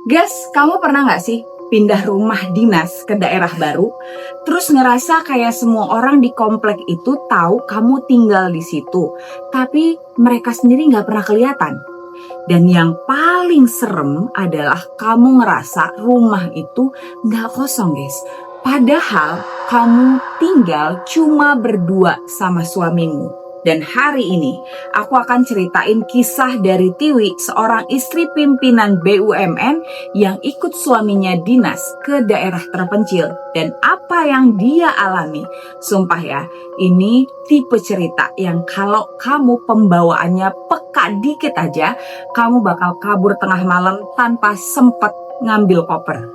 Guys, kamu pernah nggak sih pindah rumah dinas ke daerah baru, terus ngerasa kayak semua orang di komplek itu tahu kamu tinggal di situ, tapi mereka sendiri nggak pernah kelihatan? Dan yang paling serem adalah kamu ngerasa rumah itu nggak kosong, guys. Padahal kamu tinggal cuma berdua sama suamimu. Dan hari ini aku akan ceritain kisah dari Tiwi, seorang istri pimpinan BUMN yang ikut suaminya dinas ke daerah terpencil. Dan apa yang dia alami. Sumpah ya, ini tipe cerita yang kalau kamu pembawaannya peka dikit aja, kamu bakal kabur tengah malam tanpa sempet ngambil koper.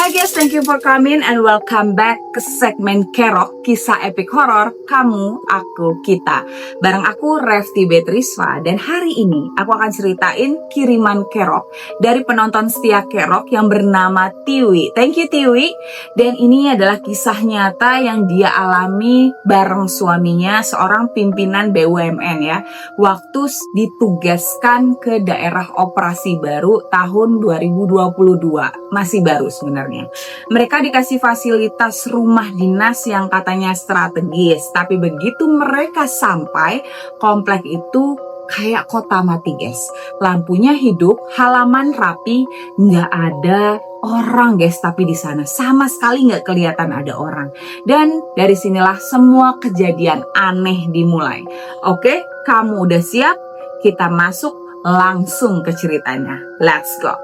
Hai guys, thank you for coming and welcome back ke segmen Kerok, kisah epic horror, kamu, aku, kita. Bareng aku Refty Betrisva, dan hari ini aku akan ceritain kiriman Kerok dari penonton setia Kerok yang bernama Tiwi. Thank you Tiwi. Dan ini adalah kisah nyata yang dia alami bareng suaminya, seorang pimpinan BUMN ya, waktu ditugaskan ke daerah operasi baru tahun 2022. Masih baru sebenarnya. Mereka dikasih fasilitas rumah dinas yang katanya strategis, tapi begitu mereka sampai, komplek itu kayak kota mati guys. Lampunya hidup, halaman rapi, nggak ada orang guys, tapi di sana sama sekali nggak kelihatan ada orang. Dan dari sinilah semua kejadian aneh dimulai. Oke, kamu udah siap? Kita masuk langsung ke ceritanya. Let's go.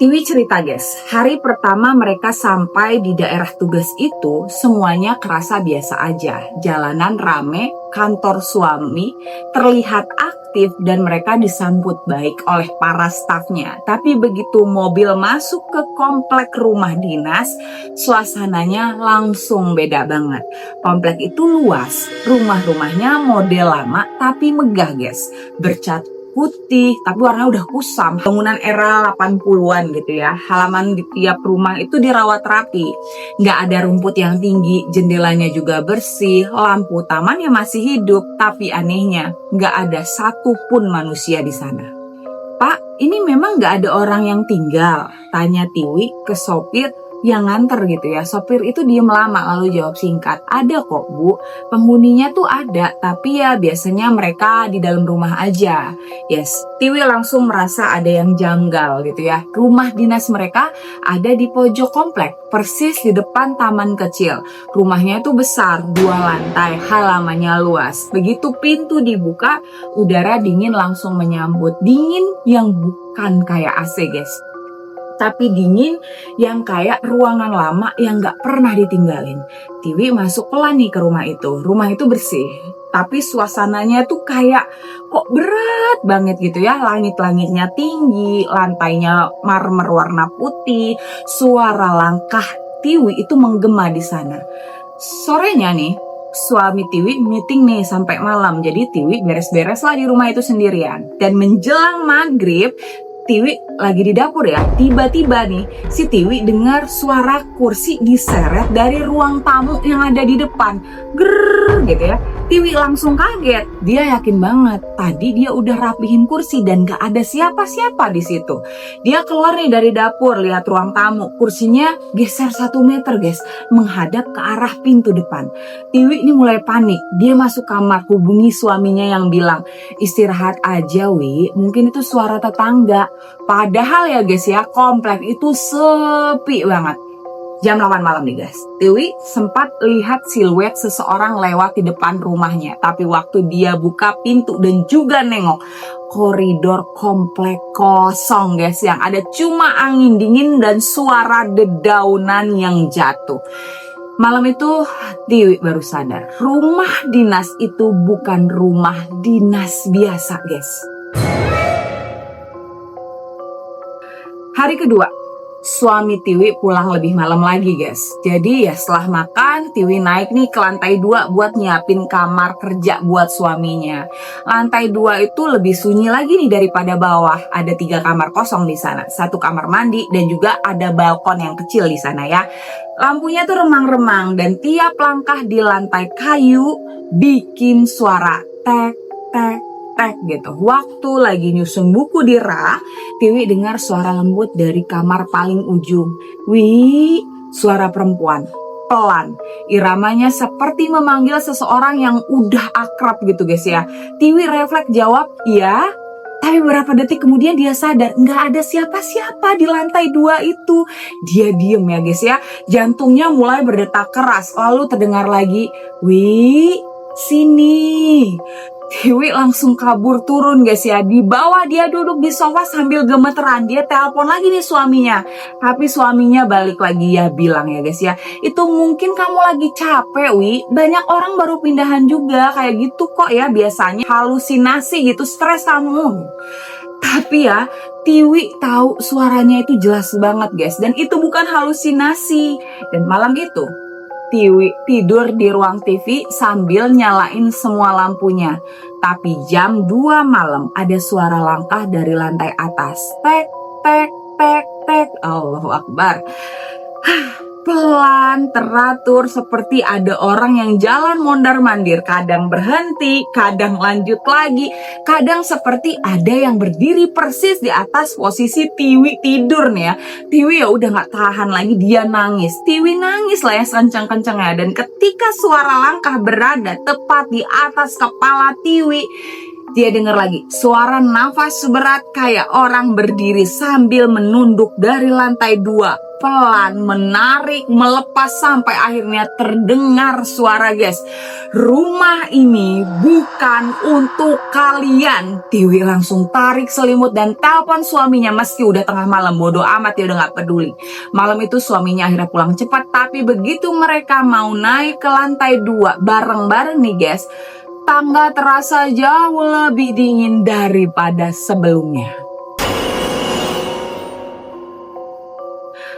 Tiwi cerita guys, hari pertama mereka sampai di daerah tugas itu semuanya kerasa biasa aja. Jalanan rame, kantor suami terlihat aktif dan mereka disambut baik oleh para stafnya. Tapi begitu mobil masuk ke komplek rumah dinas, suasananya langsung beda banget. Komplek itu luas, rumah-rumahnya model lama tapi megah guys. Bercat putih, tapi warnanya udah kusam. Bangunan era 80-an gitu ya. Halaman di tiap rumah itu dirawat rapi. Nggak ada rumput yang tinggi, jendelanya juga bersih, lampu tamannya masih hidup. Tapi anehnya, nggak ada satupun manusia di sana. Pak, ini memang nggak ada orang yang tinggal? Tanya Tiwi ke sopir yang nganter gitu ya. Sopir itu diem lama lalu jawab singkat, ada kok bu, penghuninya tuh ada, tapi ya biasanya mereka di dalam rumah aja. Yes, Tiwi langsung merasa ada yang janggal gitu ya. Rumah dinas mereka ada di pojok komplek, persis di depan taman kecil. Rumahnya itu besar, 2 lantai, halamannya luas. Begitu pintu dibuka, udara dingin langsung menyambut. Dingin yang bukan kayak AC guys, tapi dingin yang kayak ruangan lama yang gak pernah ditinggalin. Tiwi masuk pelan nih ke rumah itu. Rumah itu bersih, tapi suasananya tuh kayak kok berat banget gitu ya. Langit-langitnya tinggi, lantainya marmer warna putih. Suara langkah Tiwi itu menggema di sana. Sorenya nih, suami Tiwi meeting nih sampai malam. Jadi Tiwi beres-beres lah di rumah itu sendirian. Dan menjelang maghrib, Tiwi lagi di dapur ya, tiba-tiba nih si Tiwi dengar suara kursi diseret dari ruang tamu yang ada di depan. Grrrr gitu ya. Tiwi langsung kaget. Dia yakin banget tadi dia udah rapihin kursi dan gak ada siapa-siapa di situ. Dia keluar nih dari dapur, lihat ruang tamu. Kursinya geser 1 meter guys, menghadap ke arah pintu depan. Tiwi ini mulai panik. Dia masuk kamar, hubungi suaminya yang bilang, istirahat aja Wi, mungkin itu suara tetangga. Padahal ya guys ya, komplek itu sepi banget. Jam 8 malam nih guys, Tiwi sempat lihat siluet seseorang lewat di depan rumahnya. Tapi waktu dia buka pintu dan juga nengok, koridor komplek kosong guys. Yang ada cuma angin dingin dan suara dedaunan yang jatuh. Malam itu Tiwi baru sadar, rumah dinas itu bukan rumah dinas biasa guys. Hari kedua, suami Tiwi pulang lebih malam lagi guys. Jadi ya setelah makan, Tiwi naik nih ke lantai 2 buat nyiapin kamar kerja buat suaminya. Lantai 2 itu lebih sunyi lagi nih daripada bawah. Ada 3 kamar kosong di sana, 1 kamar mandi dan juga ada balkon yang kecil di sana ya. Lampunya tuh remang-remang dan tiap langkah di lantai kayu bikin suara tek tek tek gitu. Waktu lagi nyusun buku di rak, Tiwi dengar suara lembut dari kamar paling ujung. Wih, suara perempuan. Pelan. Iramanya seperti memanggil seseorang yang udah akrab gitu guys ya. Tiwi refleks jawab, iya. Tapi beberapa detik kemudian dia sadar nggak ada siapa-siapa di lantai 2 itu. Dia diem ya guys ya. Jantungnya mulai berdetak keras. Lalu terdengar lagi, wih, sini. Tiwi langsung kabur turun guys ya. Di bawah dia duduk di sofa sambil gemeteran. Dia telepon lagi nih suaminya. Tapi suaminya balik lagi ya bilang ya guys ya. Itu mungkin kamu lagi capek Wi. Banyak orang baru pindahan juga kayak gitu kok ya. Biasanya halusinasi gitu, stres kamu. Tapi ya Tiwi tahu suaranya itu jelas banget guys. Dan itu bukan halusinasi. Dan malam itu Tiwi tidur di ruang TV sambil nyalain semua lampunya. Tapi jam 2 malam ada suara langkah dari lantai atas. Tek, tek, tek, tek. Allahu Akbar. Pelan, teratur, seperti ada orang yang jalan mondar-mandir. Kadang berhenti, kadang lanjut lagi. Kadang seperti ada yang berdiri persis di atas posisi Tiwi tidur nih ya. Tiwi ya udah gak tahan lagi, dia nangis. Tiwi nangis lah ya sekencang-kencangnya. Dan ketika suara langkah berada tepat di atas kepala Tiwi, dia dengar lagi suara nafas berat kayak orang berdiri sambil menunduk dari lantai 2. Pelan, menarik, melepas sampai akhirnya terdengar suara guys. Rumah ini bukan untuk kalian. Tiwi langsung tarik selimut dan telepon suaminya meski udah tengah malam. Bodoh amat, dia udah gak peduli. Malam itu suaminya akhirnya pulang cepat. Tapi begitu mereka mau naik ke lantai 2 bareng-bareng nih guys, tangga terasa jauh lebih dingin daripada sebelumnya.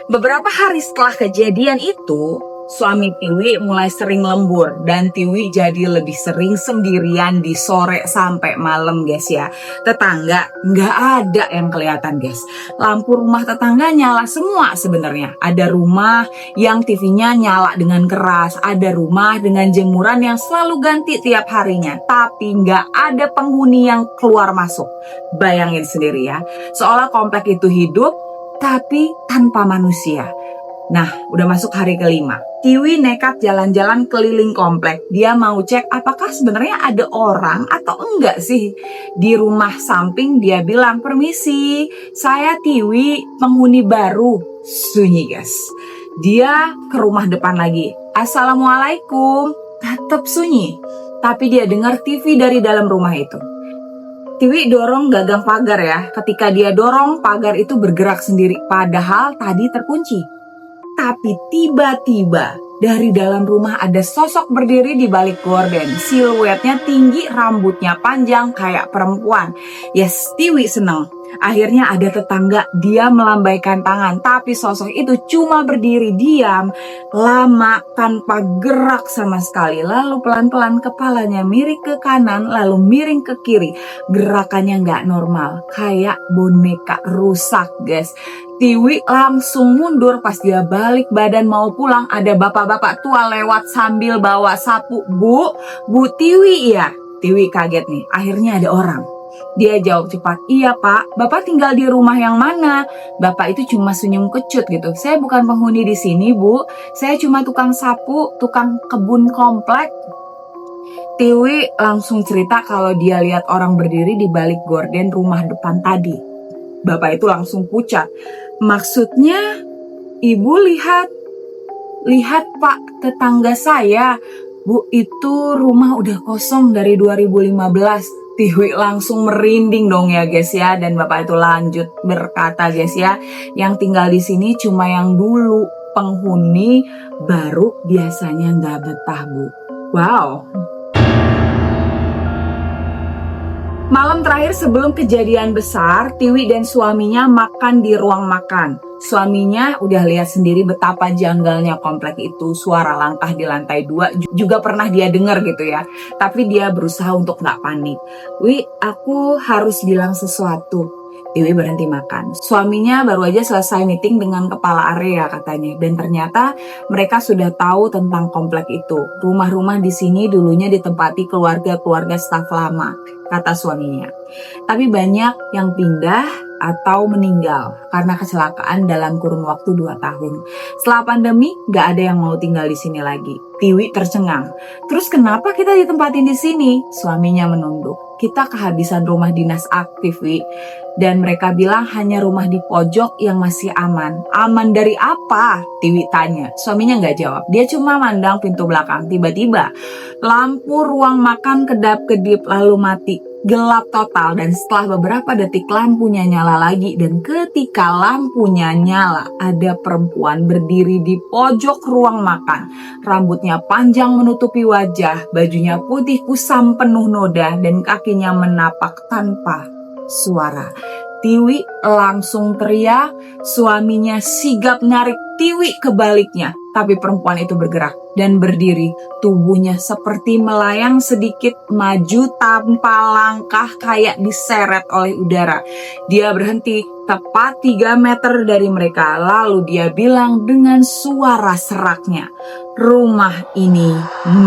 Beberapa hari setelah kejadian itu, suami Tiwi mulai sering lembur dan Tiwi jadi lebih sering sendirian di sore sampai malam guys ya. Tetangga nggak ada yang kelihatan guys. Lampu rumah tetangga nyala semua sebenarnya. Ada rumah yang TV-nya nyala dengan keras, ada rumah dengan jemuran yang selalu ganti tiap harinya. Tapi nggak ada penghuni yang keluar masuk. Bayangin sendiri ya, seolah komplek itu hidup tapi tanpa manusia. Nah, udah masuk hari kelima. Tiwi nekat jalan-jalan keliling komplek. Dia mau cek apakah sebenarnya ada orang atau enggak sih. Di rumah samping dia bilang, permisi, saya Tiwi, penghuni baru. Sunyi guys. Dia ke rumah depan lagi. Assalamualaikum. Tetap sunyi. Tapi dia dengar TV dari dalam rumah itu. Tiwi dorong gagang pagar ya. Ketika dia dorong, pagar itu bergerak sendiri. Padahal tadi terkunci. Tapi tiba-tiba dari dalam rumah ada sosok berdiri di balik gorden. Siluetnya tinggi, rambutnya panjang kayak perempuan. Yes, Tiwi seneng. Akhirnya ada tetangga, dia melambaikan tangan. Tapi sosok itu cuma berdiri diam, lama tanpa gerak sama sekali. Lalu pelan-pelan kepalanya miring ke kanan, lalu miring ke kiri. Gerakannya nggak normal, kayak boneka rusak guys. Tiwi langsung mundur. Pas dia balik badan mau pulang, ada bapak-bapak tua lewat sambil bawa sapu. Bu Tiwi ya? Tiwi kaget nih, akhirnya ada orang. Dia jawab cepat, iya pak, bapak tinggal di rumah yang mana? Bapak itu cuma senyum kecut gitu. Saya bukan penghuni di sini bu, saya cuma tukang sapu, tukang kebun komplek. Tiwi langsung cerita kalau dia lihat orang berdiri di balik gorden rumah depan tadi. Bapak itu langsung pucat. Maksudnya, ibu lihat pak, tetangga saya. Bu, itu rumah udah kosong dari 2015. Tiwi langsung merinding dong ya guys ya. Dan bapak itu lanjut berkata guys ya, yang tinggal di sini cuma yang dulu, penghuni baru biasanya nggak betah bu. Wow. Malam terakhir sebelum kejadian besar, Tiwi dan suaminya makan di ruang makan. Suaminya udah lihat sendiri betapa janggalnya komplek itu. Suara langkah di lantai 2 juga pernah dia dengar gitu ya. Tapi dia berusaha untuk gak panik. Wi, aku harus bilang sesuatu. Tiwi berhenti makan. Suaminya baru aja selesai meeting dengan kepala area katanya. Dan ternyata mereka sudah tahu tentang komplek itu. Rumah-rumah di sini dulunya ditempati keluarga-keluarga staf lama, kata suaminya. Tapi banyak yang pindah atau meninggal karena kecelakaan dalam kurun waktu 2 tahun. Setelah pandemi, gak ada yang mau tinggal di sini lagi. Tiwi tercengang. Terus kenapa kita ditempatin di sini? Suaminya menunduk. Kita kehabisan rumah dinas aktif, Wi. Dan mereka bilang hanya rumah di pojok yang masih aman. Aman dari apa? Tiwi tanya. Suaminya gak jawab. Dia cuma mandang pintu belakang. Tiba-tiba lampu ruang makan kedap-kedip lalu mati. Gelap total, dan setelah beberapa detik lampunya nyala lagi. Dan ketika lampunya nyala, ada perempuan berdiri di pojok ruang makan. Rambutnya panjang menutupi wajah, bajunya putih kusam penuh noda, dan kakinya menapak tanpa suara. Tiwi langsung teriak, suaminya sigap narik Tiwi ke baliknya. Tapi perempuan itu bergerak dan berdiri, tubuhnya seperti melayang sedikit maju tanpa langkah kayak diseret oleh udara. Dia berhenti tepat 3 meter dari mereka, lalu dia bilang dengan suara seraknya, rumah ini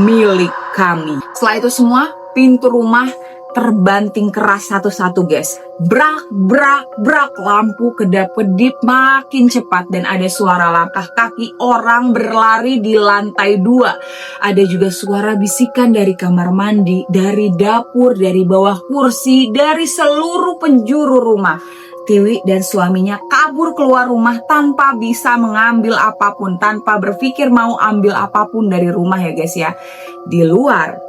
milik kami. Setelah itu semua, pintu rumah terbanting keras satu-satu, guys. Brak, brak, brak. Lampu kedap-kedip makin cepat dan ada suara langkah kaki orang berlari di lantai 2. Ada juga suara bisikan dari kamar mandi, dari dapur, dari bawah kursi, dari seluruh penjuru rumah. Tiwi dan suaminya kabur keluar rumah tanpa bisa mengambil apapun, tanpa berpikir mau ambil apapun dari rumah ya guys ya. Di luar,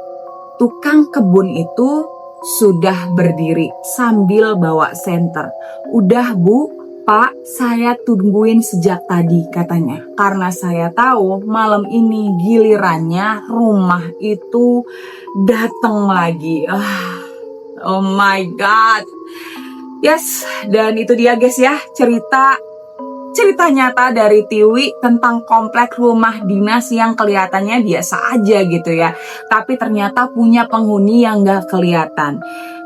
tukang kebun itu sudah berdiri sambil bawa senter. Udah Bu, Pak, saya tungguin sejak tadi katanya. Karena saya tahu malam ini gilirannya rumah itu datang lagi. Oh my God. Yes, dan itu dia guys ya, cerita nyata dari Tiwi tentang komplek rumah dinas yang kelihatannya biasa aja gitu ya, tapi ternyata punya penghuni yang gak kelihatan.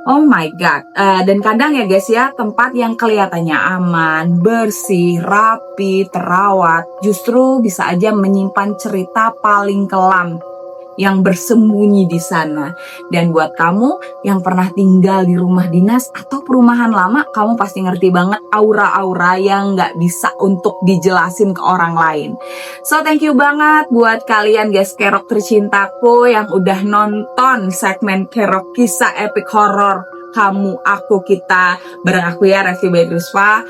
Oh my God. Dan kadang ya guys ya, tempat yang kelihatannya aman, bersih, rapi, terawat, justru bisa aja menyimpan cerita paling kelam yang bersembunyi di sana. Dan buat kamu yang pernah tinggal di rumah dinas atau perumahan lama, kamu pasti ngerti banget aura-aura yang gak bisa untuk dijelasin ke orang lain. So thank you banget buat kalian guys Kerok tercintaku yang udah nonton segmen Kerok kisah epic horror kamu, aku, kita bareng aku ya, Revi Baidrusva.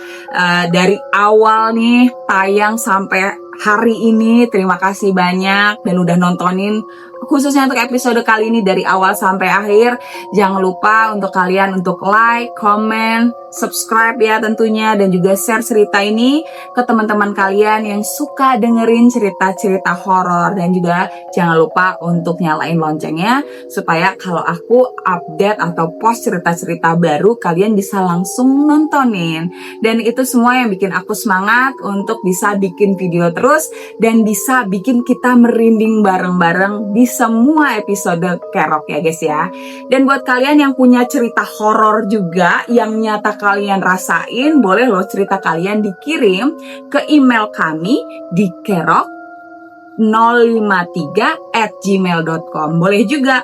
Dari awal nih tayang sampai hari ini, terima kasih banyak dan udah nontonin khususnya untuk episode kali ini dari awal sampai akhir. Jangan lupa untuk kalian untuk like, comment, subscribe ya tentunya, dan juga share cerita ini ke teman-teman kalian yang suka dengerin cerita-cerita horor. Dan juga jangan lupa untuk nyalain loncengnya supaya kalau aku update atau post cerita-cerita baru kalian bisa langsung nontonin. Dan itu semua yang bikin aku semangat untuk bisa bikin video terus dan bisa bikin kita merinding bareng-bareng di semua episode Kerok ya guys ya. Dan buat kalian yang punya cerita horor juga yang nyata kalian rasain, boleh loh cerita kalian dikirim ke email kami di kerok053@gmail.com. Boleh juga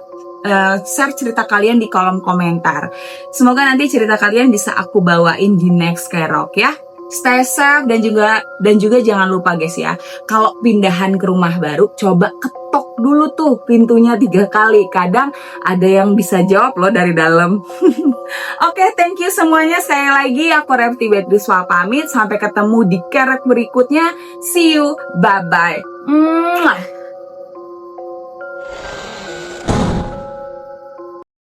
share cerita kalian di kolom komentar. Semoga nanti cerita kalian bisa aku bawain di next Kerok ya. Stay safe dan juga jangan lupa guys ya, kalau pindahan ke rumah baru coba ketok dulu tuh pintunya 3 kali. Kadang ada yang bisa jawab loh dari dalam. Oke, thank you semuanya. Sekali lagi aku Revi Baidrusva pamit. Sampai ketemu di Kerok berikutnya. See you, bye bye.